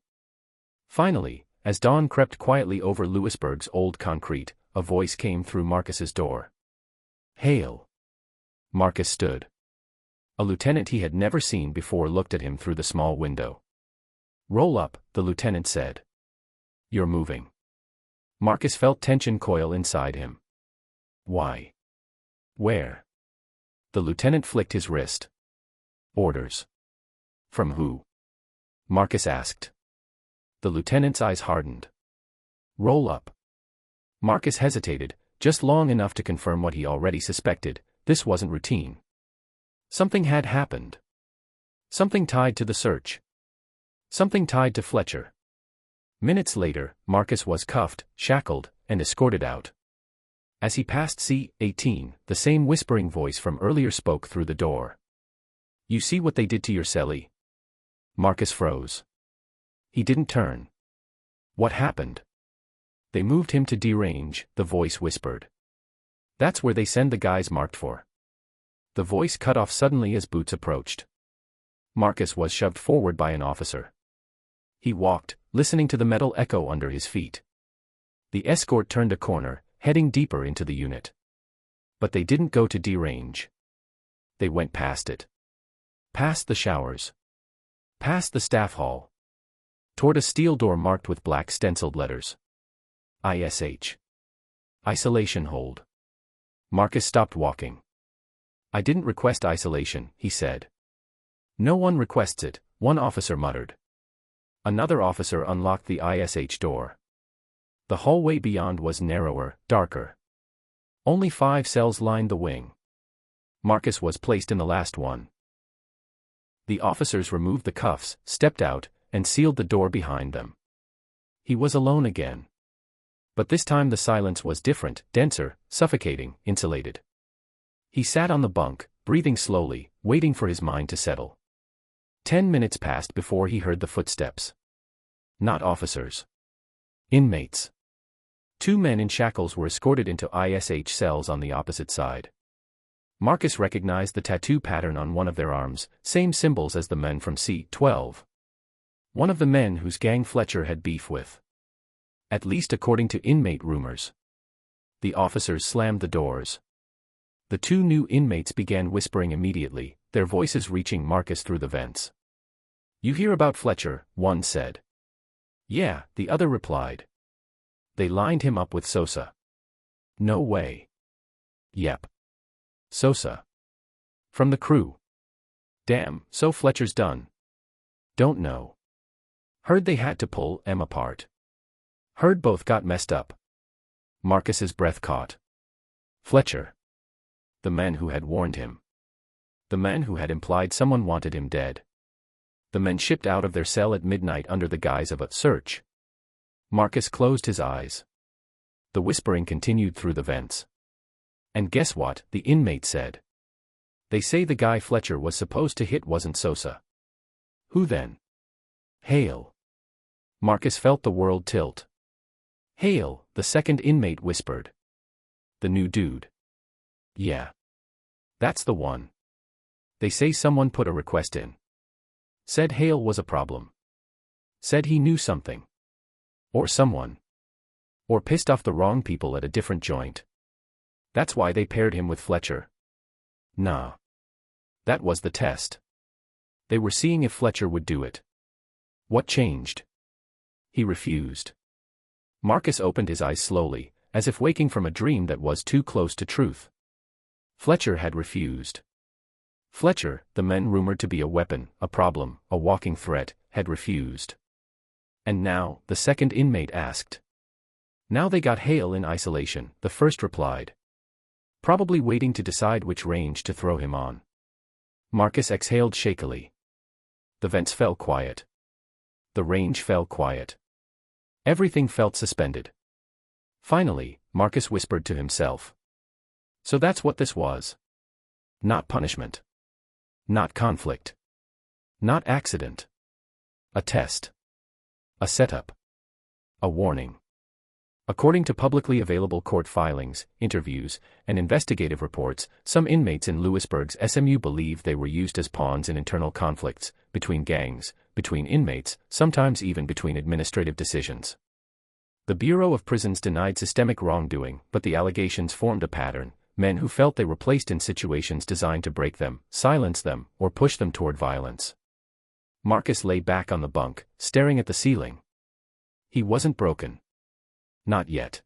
Finally, as dawn crept quietly over Lewisburg's old concrete, a voice came through Marcus's door. "Hail." Marcus stood. A lieutenant he had never seen before looked at him through the small window. "Roll up," the lieutenant said. "You're moving." Marcus felt tension coil inside him. "Why? Where?" The lieutenant flicked his wrist. "Orders." "From who?" Marcus asked. The lieutenant's eyes hardened. "Roll up." Marcus hesitated, just long enough to confirm what he already suspected. This wasn't routine. Something had happened. Something tied to the search. Something tied to Fletcher. Minutes later, Marcus was cuffed, shackled, and escorted out. As he passed C-18, the same whispering voice from earlier spoke through the door. "You see what they did to your cellie?" Marcus froze. He didn't turn. "What happened?" "They moved him to D-range," the voice whispered. "That's where they send the guys marked for." The voice cut off suddenly as Boots approached. Marcus was shoved forward by an officer. He walked, listening to the metal echo under his feet. The escort turned a corner, heading deeper into the unit. But they didn't go to D-range. They went past it. Past the showers. Past the staff hall. toward a steel door marked with black stenciled letters. ISH. Isolation hold. Marcus stopped walking. "I didn't request isolation," he said. "No one requests it," one officer muttered. Another officer unlocked the ISH door. The hallway beyond was narrower, darker. Only 5 cells lined the wing. Marcus was placed in the last one. The officers removed the cuffs, stepped out, and sealed the door behind them. He was alone again. But this time the silence was different, denser, suffocating, insulated. He sat on the bunk, breathing slowly, waiting for his mind to settle. 10 minutes passed before he heard the footsteps. Not officers. Inmates. 2 men in shackles were escorted into ISH cells on the opposite side. Marcus recognized the tattoo pattern on one of their arms, same symbols as the men from C-12. One of the men whose gang Fletcher had beef with. At least according to inmate rumors. The officers slammed the doors. The 2 new inmates began whispering immediately, their voices reaching Marcus through the vents. "You hear about Fletcher?" one said. "Yeah," the other replied. "They lined him up with Sosa." "No way." "Yep. Sosa. From the crew." "Damn, so Fletcher's done." "Don't know. Heard they had to pull him apart. Heard both got messed up." Marcus's breath caught. Fletcher. The man who had warned him. The man who had implied someone wanted him dead. The men shipped out of their cell at midnight under the guise of a search. Marcus closed his eyes. The whispering continued through the vents. "And guess what?" the inmate said. "They say the guy Fletcher was supposed to hit wasn't Sosa." "Who then?" "Hale." Marcus felt the world tilt. "Hale," the second inmate whispered. "The new dude." "Yeah. That's the one. They say someone put a request in. Said Hale was a problem. Said he knew something. Or someone. Or pissed off the wrong people at a different joint. That's why they paired him with Fletcher." "Nah. That was the test. They were seeing if Fletcher would do it." "What changed?" "He refused." Marcus opened his eyes slowly, as if waking from a dream that was too close to truth. Fletcher had refused. Fletcher, the men rumored to be a weapon, a problem, a walking threat, had refused. And now, the second inmate asked. "Now they got Hale in isolation," the first replied. "Probably waiting to decide which range to throw him on." Marcus exhaled shakily. The vents fell quiet. The range fell quiet. Everything felt suspended. Finally, Marcus whispered to himself. So that's what this was. Not punishment. Not conflict. Not accident. A test. A setup. A warning. According to publicly available court filings, interviews, and investigative reports, some inmates in Lewisburg's SMU believe they were used as pawns in internal conflicts, between gangs, between inmates, sometimes even between administrative decisions. The Bureau of Prisons denied systemic wrongdoing, but the allegations formed a pattern: men who felt they were placed in situations designed to break them, silence them, or push them toward violence. Marcus lay back on the bunk, staring at the ceiling. He wasn't broken. Not yet.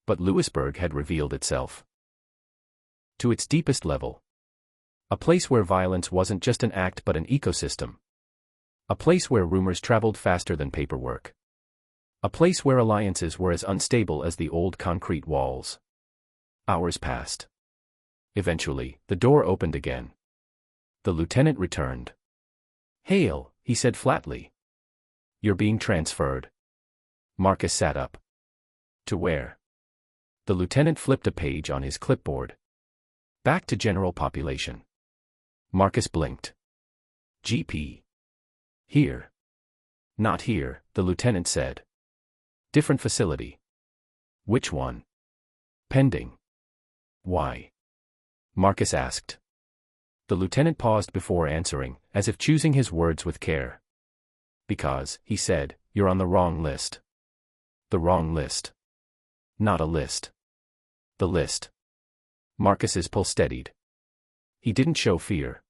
But Lewisburg had revealed itself. To its deepest level. A place where violence wasn't just an act but an ecosystem. A place where rumors traveled faster than paperwork. A place where alliances were as unstable as the old concrete walls. Hours passed. Eventually, the door opened again. The lieutenant returned. "Hale," he said flatly. "You're being transferred." Marcus sat up. "To where?" The lieutenant flipped a page on his clipboard. "Back to general population." Marcus blinked. "GP. Here." "Not here," the lieutenant said. "Different facility." "Which one?" "Pending." "Why?" Marcus asked. The lieutenant paused before answering, as if choosing his words with care. "Because," he said, "you're on the wrong list." "The wrong list." "Not a list. The list." Marcus's pulse steadied. He didn't show fear.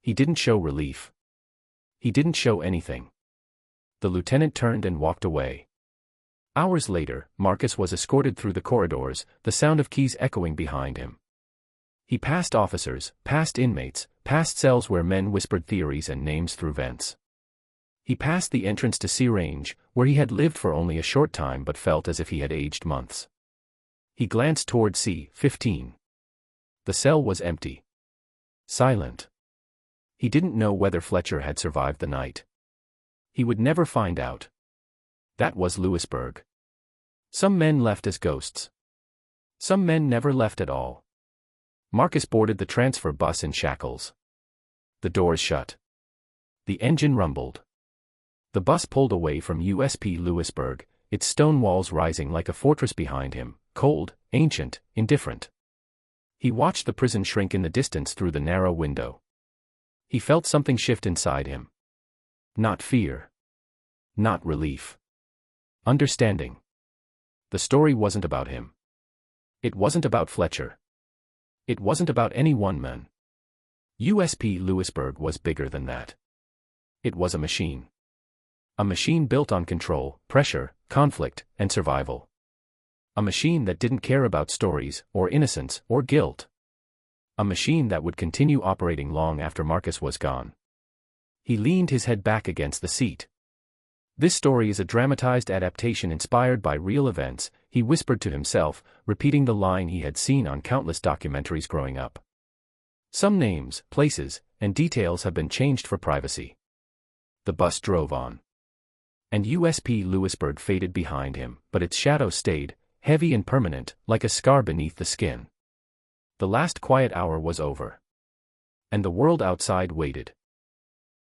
He didn't show relief. He didn't show anything. The lieutenant turned and walked away. Hours later, Marcus was escorted through the corridors, the sound of keys echoing behind him. He passed officers, past inmates, past cells where men whispered theories and names through vents. He passed the entrance to C Range, where he had lived for only a short time but felt as if he had aged months. He glanced toward C-15. The cell was empty. Silent. He didn't know whether Fletcher had survived the night. He would never find out. That was Lewisburg. Some men left as ghosts. Some men never left at all. Marcus boarded the transfer bus in shackles. The doors shut. The engine rumbled. The bus pulled away from USP Lewisburg, its stone walls rising like a fortress behind him, cold, ancient, indifferent. He watched the prison shrink in the distance through the narrow window. He felt something shift inside him. Not fear. Not relief. Understanding. The story wasn't about him. It wasn't about Fletcher. It wasn't about any one man. USP Lewisburg was bigger than that. It was a machine. A machine built on control, pressure, conflict, and survival. A machine that didn't care about stories, or innocence, or guilt. A machine that would continue operating long after Marcus was gone. He leaned his head back against the seat. This story is a dramatized adaptation inspired by real events, he whispered to himself, repeating the line he had seen on countless documentaries growing up. Some names, places, and details have been changed for privacy. The bus drove on. And USP Lewisburg faded behind him, but its shadow stayed, heavy and permanent, like a scar beneath the skin. The last quiet hour was over. And the world outside waited.